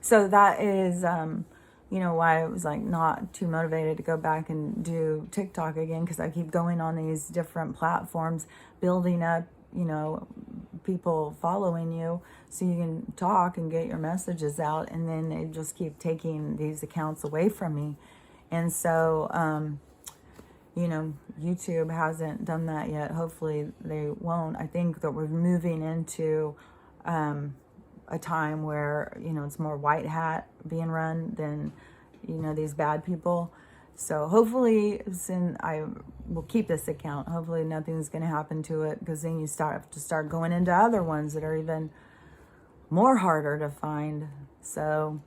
So that is, why I was like not too motivated to go back and do TikTok again, because I keep going on these different platforms, building up, people following you so you can talk and get your messages out, and then they just keep taking these accounts away from me. And so, YouTube hasn't done that yet. Hopefully they won't. I think that we're moving into a time where, it's more white hat being run than, these bad people. So hopefully I will keep this account. Hopefully nothing's going to happen to it, because then you have to start going into other ones that are even more harder to find. So,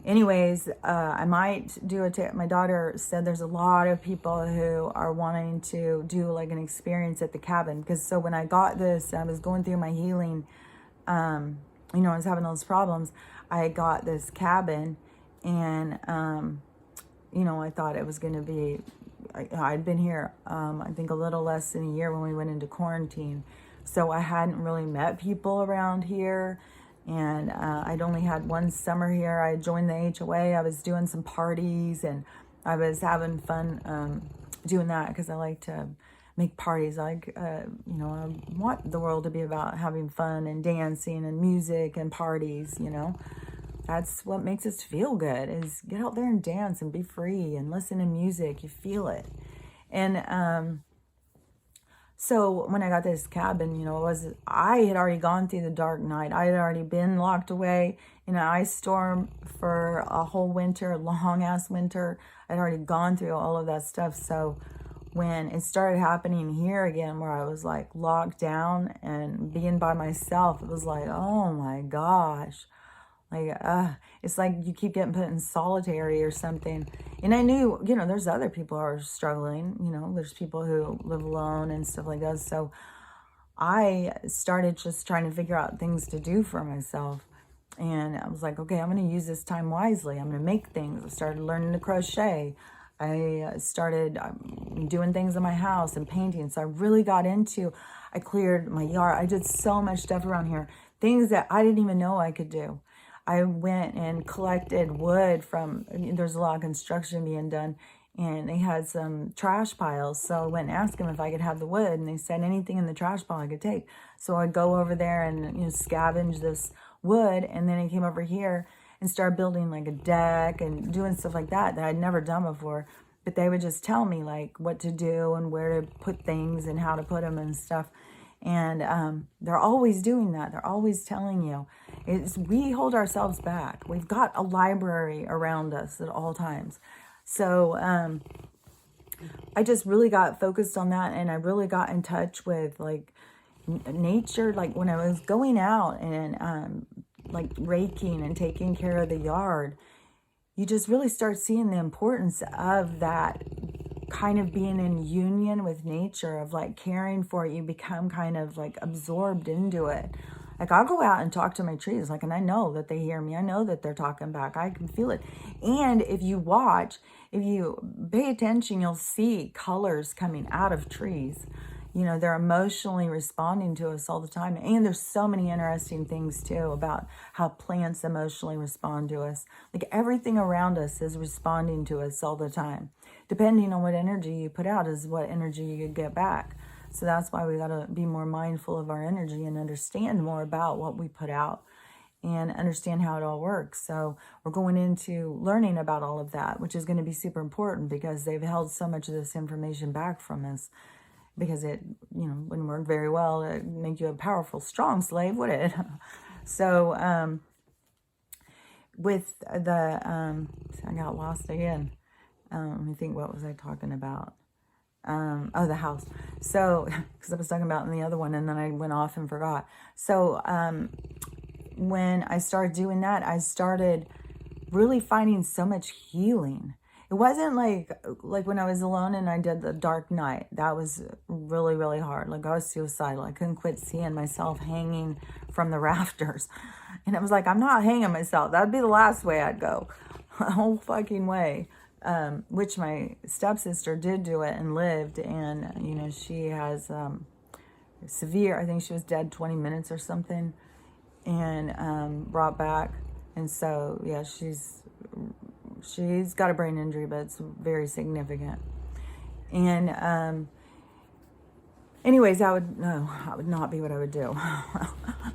anyways, I might do my daughter said there's a lot of people who are wanting to do like an experience at the cabin. Because so when I got this, I was going through my healing, I was having those problems. I got this cabin, and, I thought it was going to be, I'd been here, I think a little less than a year when we went into quarantine. So I hadn't really met people around here. And I'd only had one summer here. I joined the HOA. I was doing some parties, and I was having fun doing that, because I like to make parties. I want the world to be about having fun and dancing and music and parties, That's what makes us feel good, is get out there and dance and be free and listen to music. You feel it. And so when I got this cabin, I had already gone through the dark night. I had already been locked away in an ice storm for a whole winter, long ass winter. I'd already gone through all of that stuff. So when it started happening here again, where I was like locked down and being by myself, it was like, oh my gosh. Like, it's like you keep getting put in solitary or something. And I knew, there's other people who are struggling, there's people who live alone and stuff like that. So I started just trying to figure out things to do for myself. And I was like, okay, I'm going to use this time wisely. I'm going to make things. I started learning to crochet. I started doing things in my house and painting. So I really got into, I cleared my yard. I did so much stuff around here, things that I didn't even know I could do. I went and collected wood there's a lot of construction being done, and they had some trash piles. So I went and asked them if I could have the wood, and they said anything in the trash pile I could take. So I'd go over there and, scavenge this wood. And then I came over here and started building like a deck and doing stuff like that I'd never done before. But they would just tell me like what to do and where to put things and how to put them and stuff. And they're always doing that. They're always telling you. We hold ourselves back. We've got a library around us at all times. So I just really got focused on that, and I really got in touch with like nature. Like when I was going out and like raking and taking care of the yard, you just really start seeing the importance of that, kind of being in union with nature, of like caring for it. You become kind of like absorbed into it. Like I'll go out and talk to my trees, like, and I know that they hear me. I know that they're talking back. I can feel it. And if you pay attention, you'll see colors coming out of trees. They're emotionally responding to us all the time. And there's so many interesting things too about how plants emotionally respond to us. Like everything around us is responding to us all the time. Depending on what energy you put out is what energy you get back. So that's why we got to be more mindful of our energy and understand more about what we put out and understand how it all works. So we're going into learning about all of that, which is going to be super important, because they've held so much of this information back from us, because it, wouldn't work very well. It'd make you a powerful, strong slave, would it? So with the, I got lost again. Let me think, what was I talking about? The house. So, because I was talking about in the other one, and then I went off and forgot. So, when I started doing that, I started really finding so much healing. It wasn't like when I was alone and I did the dark night. That was really, really hard. Like I was suicidal. I couldn't quit seeing myself hanging from the rafters. And it was like, I'm not hanging myself. That'd be the last way I'd go. The whole fucking way. Which my stepsister did do it and lived, and she has severe, I think she was dead 20 minutes or something, and brought back. And so, yeah, she's got a brain injury, but it's very significant. And anyways, that would not be what I would do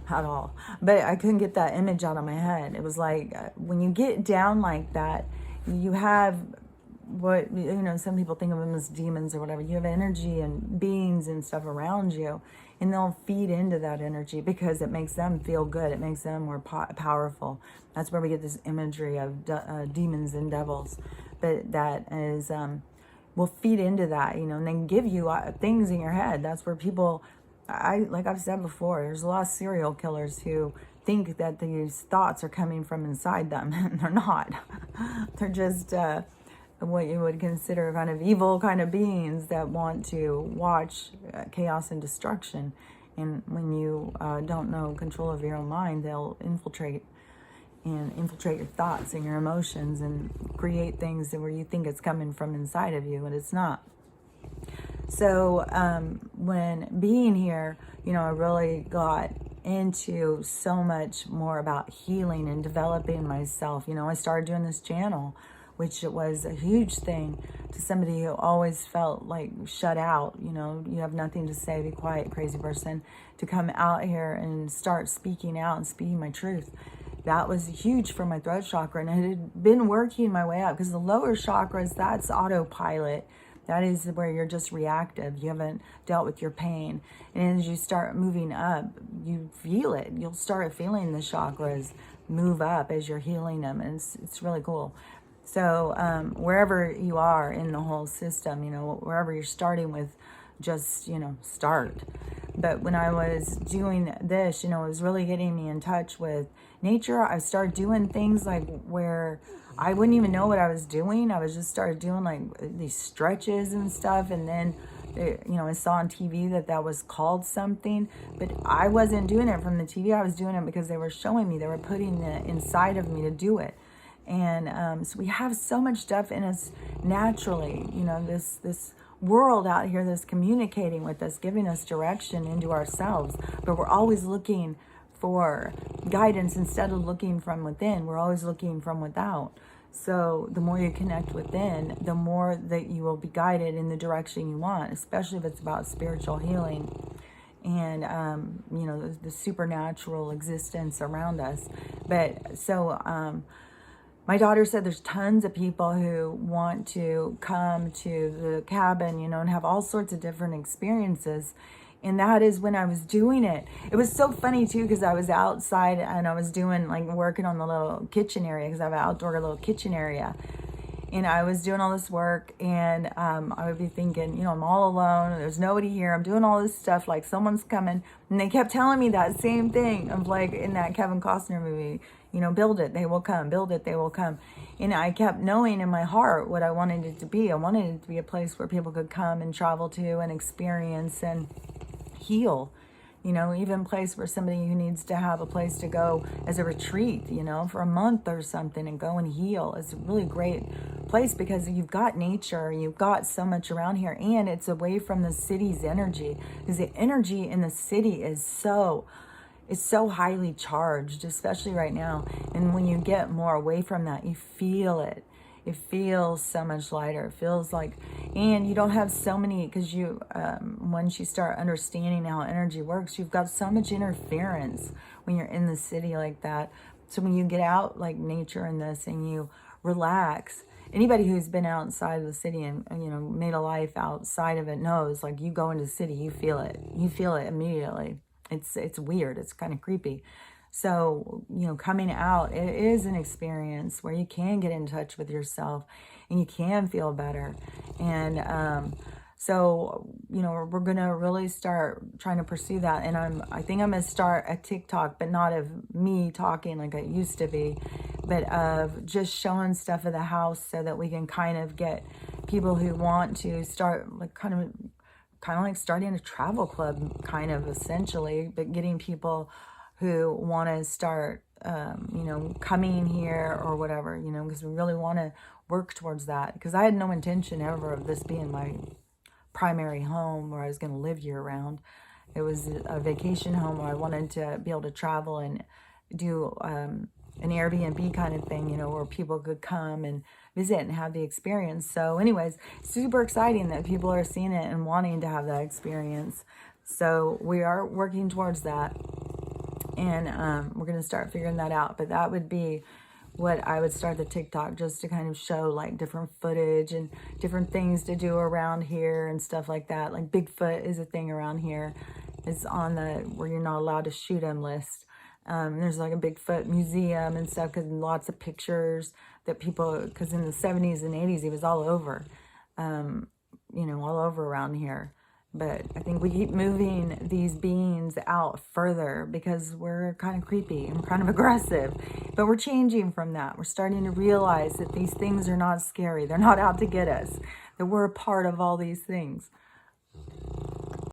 at all. But I couldn't get that image out of my head. It was like when you get down like that, you have what, some people think of them as demons or whatever. You have energy and beings and stuff around you, and they'll feed into that energy because it makes them feel good. It makes them more powerful. That's where we get this imagery of demons and devils. But that is will feed into that, and then give you things in your head. That's where people, like I've said before, there's a lot of serial killers who think that these thoughts are coming from inside them, and they're not. They're just what you would consider kind of evil kind of beings that want to watch chaos and destruction. And when you don't know control of your own mind, they'll infiltrate your thoughts and your emotions and create things where you think it's coming from inside of you, and it's not. So when being here, I really got into so much more about healing and developing myself. I started doing this channel, which was a huge thing to somebody who always felt like shut out. You have nothing to say, be quiet, crazy person, to come out here and start speaking out and speaking my truth. That was huge for my throat chakra, and I had been working my way up because the lower chakras, that's autopilot. That is where you're just reactive. You haven't dealt with your pain. And as you start moving up, you feel it. You'll start feeling the chakras move up as you're healing them, and it's really cool. So wherever you are in the whole system, wherever you're starting with, just, start. But when I was doing this, it was really getting me in touch with nature. I started doing things like where I wouldn't even know what I was doing. I was just started doing like these stretches and stuff. And then, I saw on TV that was called something, but I wasn't doing it from the TV. I was doing it because they were showing me, they were putting it inside of me to do it. And so we have so much stuff in us naturally, this world out here that's communicating with us, giving us direction into ourselves, but we're always looking for guidance instead of looking from within. We're always looking from without. So the more you connect within, the more that you will be guided in the direction you want, especially if it's about spiritual healing and the supernatural existence around us. But so my daughter said there's tons of people who want to come to the cabin, and have all sorts of different experiences. And that is when I was doing it. It was so funny too, because I was outside and I was doing working on the little kitchen area, because I have an outdoor little kitchen area. And I was doing all this work, and I would be thinking, I'm all alone. There's nobody here. I'm doing all this stuff like someone's coming. And they kept telling me that same thing of like in that Kevin Costner movie, build it, they will come. Build it, they will come. And I kept knowing in my heart what I wanted it to be. I wanted it to be a place where people could come and travel to and experience and heal. Even a place where somebody who needs to have a place to go as a retreat, for a month or something and go and heal. It's a really great place because you've got nature, you've got so much around here, and it's away from the city's energy, because the energy in the city is so highly charged, especially right now. And when you get more away from that, you feel it. It feels so much lighter. It feels like, and you don't have so many, because you, once you start understanding how energy works, you've got so much interference when you're in the city like that. So when you get out like nature and this, and you relax, anybody who's been outside of the city and made a life outside of it knows, like, you go into the city, you feel it immediately. It's weird. It's kind of creepy. So, coming out, it is an experience where you can get in touch with yourself and you can feel better. And so, we're going to really start trying to pursue that. And I think I'm going to start a TikTok, but not of me talking like it used to be, but of just showing stuff of the house so that we can kind of get people who want to start kind of like starting a travel club, kind of essentially, but getting people who want to start, coming here or whatever, because we really want to work towards that. Because I had no intention ever of this being my primary home where I was going to live year round. It was a vacation home where I wanted to be able to travel and do an Airbnb kind of thing, you know, where people could come and visit and have the experience. So anyways, super exciting that people are seeing it and wanting to have that experience. So we are working towards that, and we're going to start figuring that out. But that would be what I would start the TikTok, just to kind of show like different footage and different things to do around here and stuff like that. Like Bigfoot is a thing around here. It's on the where you're not allowed to shoot him list. There's like a Bigfoot museum and stuff, because lots of pictures that people, because in the 70s and 80s he was all over, you know, all over around here. But I think we keep moving these beings out further because we're kind of creepy and kind of aggressive. But we're changing from that. We're starting to realize that these things are not scary. They're not out to get us. That we're a part of all these things.